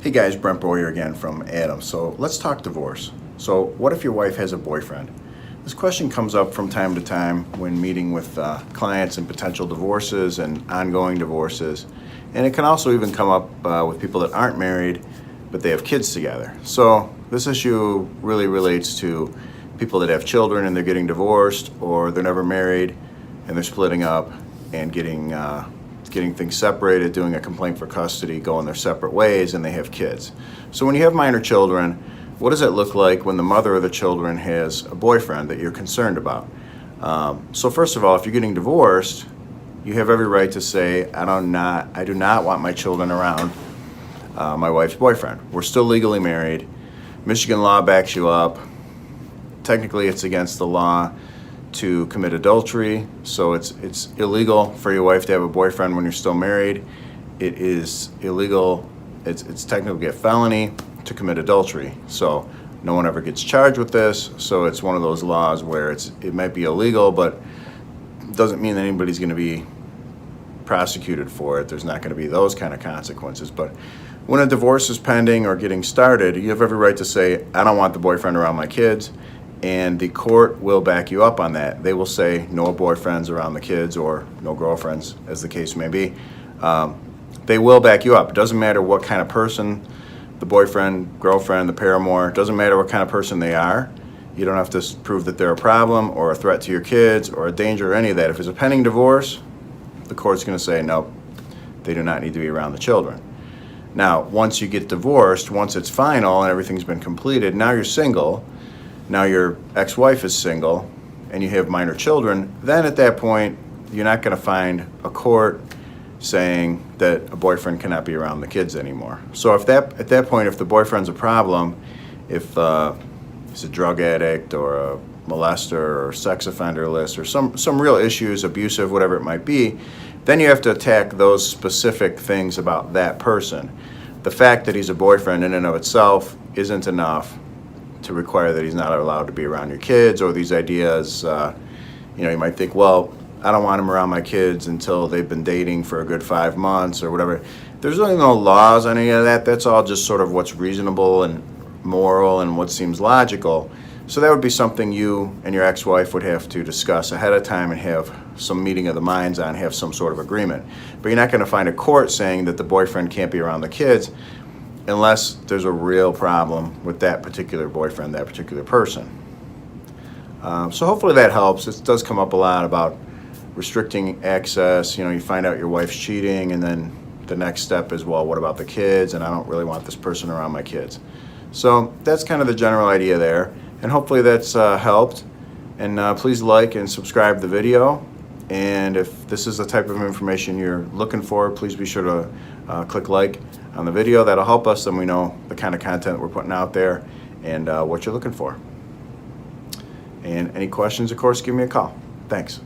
Hey guys, Brent here again from Adam. So let's talk divorce. So what if your wife has a boyfriend? This question comes up from time to time when meeting with clients and potential divorces and ongoing divorces. And it can also even come up with people that aren't married, but they have kids together. So this issue really relates to people that have children and they're getting divorced, or they're never married and they're splitting up and getting things separated, doing a complaint for custody, going their separate ways, and they have kids. So when you have minor children, what does it look like when the mother of the children has a boyfriend that you're concerned about? So first of all, if you're getting divorced, you have every right to say, I do not want my children around my wife's boyfriend. We're still legally married. Michigan law backs you up. Technically, it's against the law to commit adultery, so it's illegal for your wife to have a boyfriend when you're still married. It is illegal, it's technically a felony to commit adultery. So no one ever gets charged with this, so it's one of those laws where it might be illegal, but it doesn't mean that anybody's going to be prosecuted for it. There's not going to be those kind of consequences. But when a divorce is pending or getting started, you have every right to say, I don't want the boyfriend around my kids. And the court will back you up on that. They will say no boyfriends around the kids, or no girlfriends, as the case may be. They will back you up. It doesn't matter what kind of person, the boyfriend, girlfriend, the paramour, it doesn't matter what kind of person they are. You don't have to prove that they're a problem or a threat to your kids or a danger or any of that. If it's a pending divorce, the court's going to say, nope, they do not need to be around the children. Now, once you get divorced, once it's final and everything's been completed, now you're single. Now your ex-wife is single and you have minor children, then at that point, you're not going to find a court saying that a boyfriend cannot be around the kids anymore. So at that point, if the boyfriend's a problem, if he's a drug addict or a molester or sex offender list or some real issues, abusive, whatever it might be, then you have to attack those specific things about that person. The fact that he's a boyfriend in and of itself isn't enough to require that he's not allowed to be around your kids, or these ideas, you might think, well, I don't want him around my kids until they've been dating for a good 5 months or whatever. There's really no laws on any of that. That's all just sort of what's reasonable and moral and what seems logical. So that would be something you and your ex-wife would have to discuss ahead of time and have some meeting of the minds on, have some sort of agreement. But you're not going to find a court saying that the boyfriend can't be around the kids unless there's a real problem with that particular boyfriend, that particular person. So hopefully that helps. It does come up a lot about restricting access. You find out your wife's cheating, and then the next step is, well, what about the kids? And I don't really want this person around my kids. So that's kind of the general idea there. And hopefully that's helped. And please like and subscribe the video. And if this is the type of information you're looking for, please be sure to click like on the video. That'll help us, and we know the kind of content we're putting out there and what you're looking for. And any questions, of course, give me a call. Thanks.